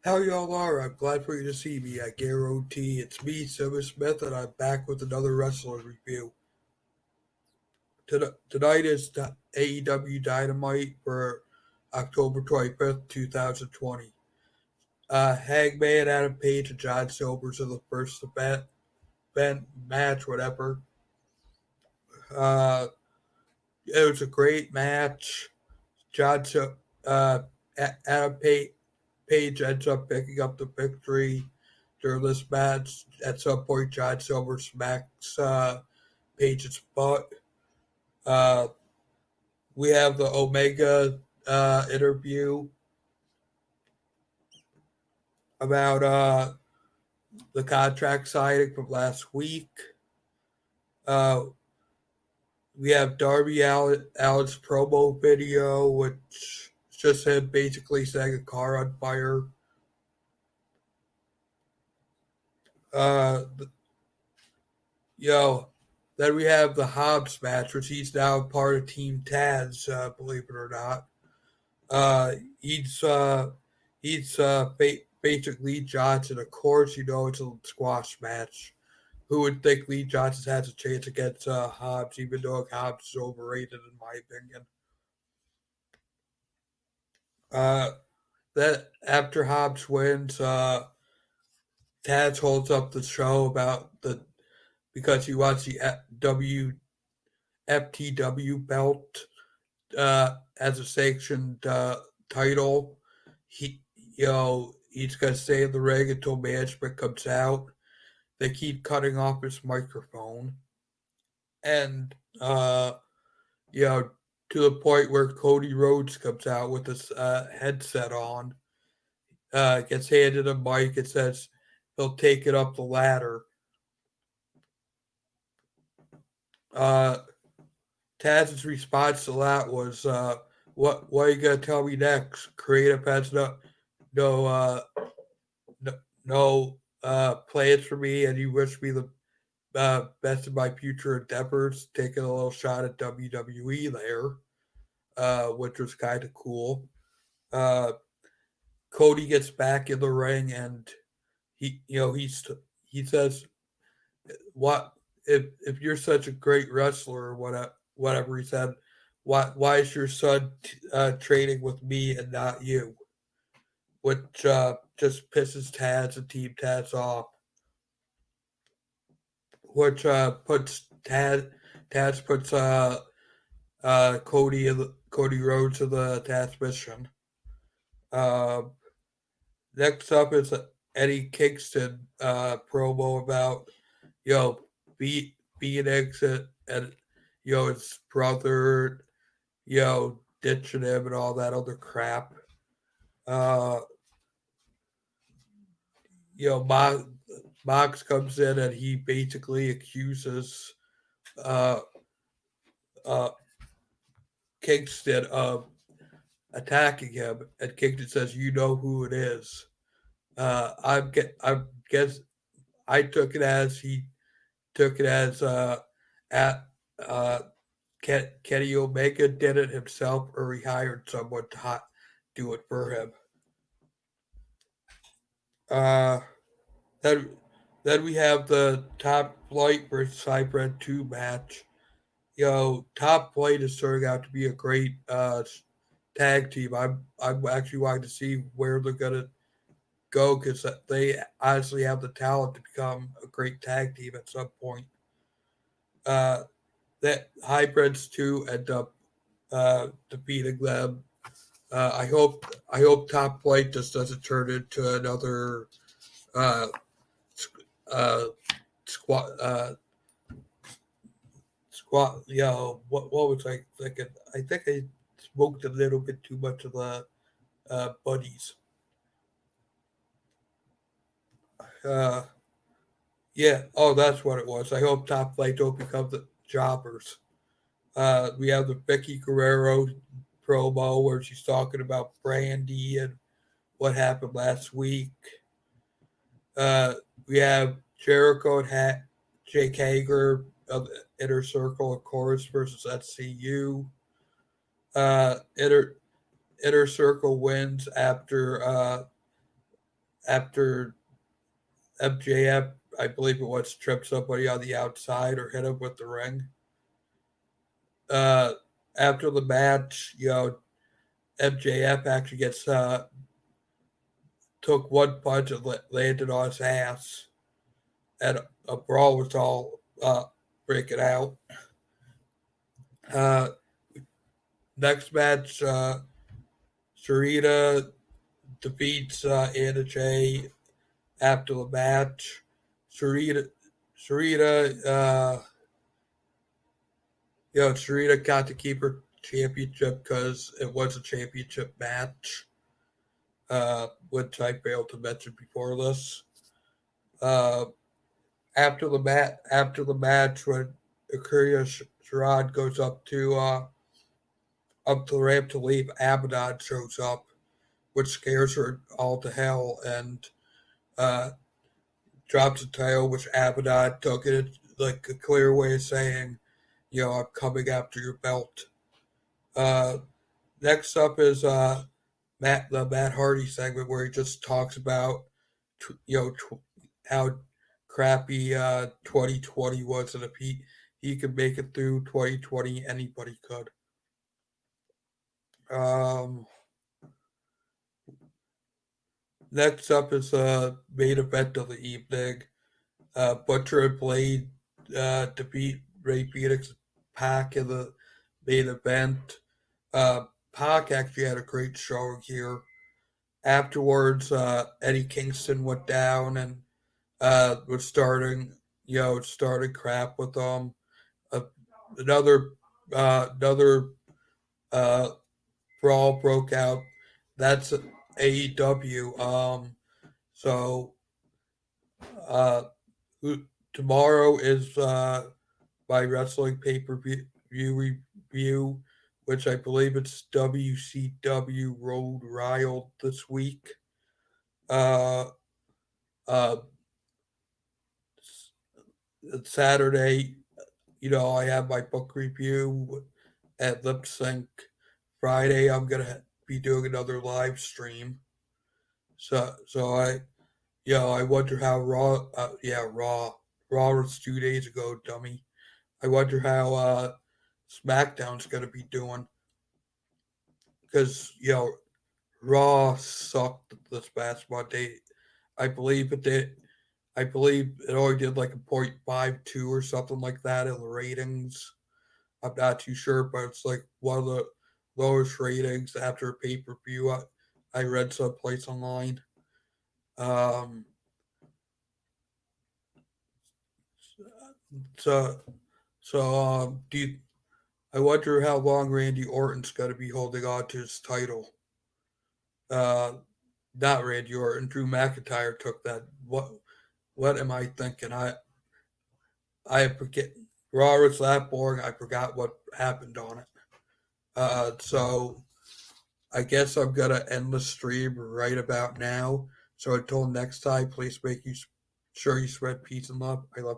How y'all are? I'm glad for you to see me. I guarantee it's me, Sliver Smith, and I'm back with another wrestler review. Tonight is the AEW Dynamite for October 25th, 2020. Hangman, Adam Page, and John Silver's in the first event match, whatever. Uh, it was a great match. John Sil- uh, Adam Page ends up picking up the victory during this match. At some point, John Silver smacks Page's butt. Uh, we have the Omega interview about the contract signing from last week. Uh, we have Allen's promo video, which is just him basically setting a car on fire. Uh, yo, then we have the Hobbs match, which he's now part of Team Taz, believe it or not. Uh, he's uh, he's facing Lee Johnson. Of course, it's a squash match. Who would think Lee Johnson has a chance against Hobbs, even though Hobbs is overrated in my opinion. Uh, that after Hobbs wins, Taz holds up the show about the because he wants the FTW belt as a sanctioned title. He, he's gonna stay in the ring until management comes out. They keep cutting off his microphone, and you know, to the point where Cody Rhodes comes out with his headset on, gets handed a mic. It says he'll take it up the ladder. Uh, Taz's response to that was, What are you gonna tell me next? Creative has no plans for me, and you wish me the best of my future endeavors. Taking a little shot at WWE there, which was kind of cool. Uh, Cody gets back in the ring, and he says, "What if you're such a great wrestler or whatever?" He said, "Why is your son training with me and not you?" Which just pisses Taz and Team Taz off. Which puts Taz puts Cody Rhodes in the Taz mission. Um, Next up is Eddie Kingston promo about Phoenix and his brother ditching him and all that other crap. Uh, you know, Mox comes in and he basically accuses uh, uh, Kingston of attacking him, and Kingston says, "You know who it is." I guess I took it as he took it as at Kenny Omega did it himself, or he hired someone to do it for him. Uh, then then we have the Top Flight versus Hybrid 2 match. Top Flight is turning out to be a great tag team. I'm actually wanting to see where they're gonna go because they honestly have the talent to become a great tag team at some point. Uh, that Hybrids too end up defeating them. I hope Top Flight just doesn't turn into another uh, uh, squat squat. What was I thinking? I think I smoked a little bit too much of the buddies. Uh, yeah. Oh, that's what it was. I hope Top Flight don't become the jobbers. We have the Becky Guerrero promo where she's talking about Brandy and what happened last week. Uh, we have Jericho and Jake Hager of Inner Circle, of course, versus SCU. Uh, Inner, Inner Circle wins after after MJF, I believe it was, tripped somebody on the outside or hit him with the ring. Uh, After the match, MJF actually gets took one punch and landed on his ass, and a brawl was all breaking out. Uh, Next match, Sarita defeats Anna Jay after the match. Sarita, Sarita, Sarita got to keep her championship because it was a championship match, which I failed to mention before this. Uh, after the match, when Akira Sharad goes up to the ramp to leave, Abaddon shows up, which scares her all to hell, and uh, drops a tail, which Abaddon took it like a clear way of saying, I'm coming after your belt. Uh, Next up is the Matt Hardy segment where he just talks about how crappy 2020 was, and if he could make it through 2020, anybody could. Um, Next up is the main event of the evening. Butcher and Blade defeat Ray Phoenix and Pac in the main event. Pac actually had a great showing here. Afterwards, Eddie Kingston went down and was starting crap with them. Uh, another another uh, brawl broke out. That's AEW. So uh, tomorrow is my wrestling pay per view review, which I believe it's WCW Road Wild this week. Uh, uh, Saturday, I have my book review at Lip Sync. Friday, I'm gonna be doing another live stream. So I wonder how Raw. Raw was 2 days ago, dummy. I wonder how SmackDown's gonna be doing because Raw sucked this past Monday. I believe it did. I believe it only did like a 0.52 or something like that in the ratings. I'm not too sure, but it's like one of the lowest ratings after a pay per view. I read someplace online. Um, so do you, I wonder how long Randy Orton's going to be holding on to his title. Uh, Not Randy Orton. Drew McIntyre took that. What am I thinking? I forget. Raw was that boring. I forgot what happened on it. So I guess I'm gonna end the stream right about now. So until next time, please make sure you spread peace and love. I love you.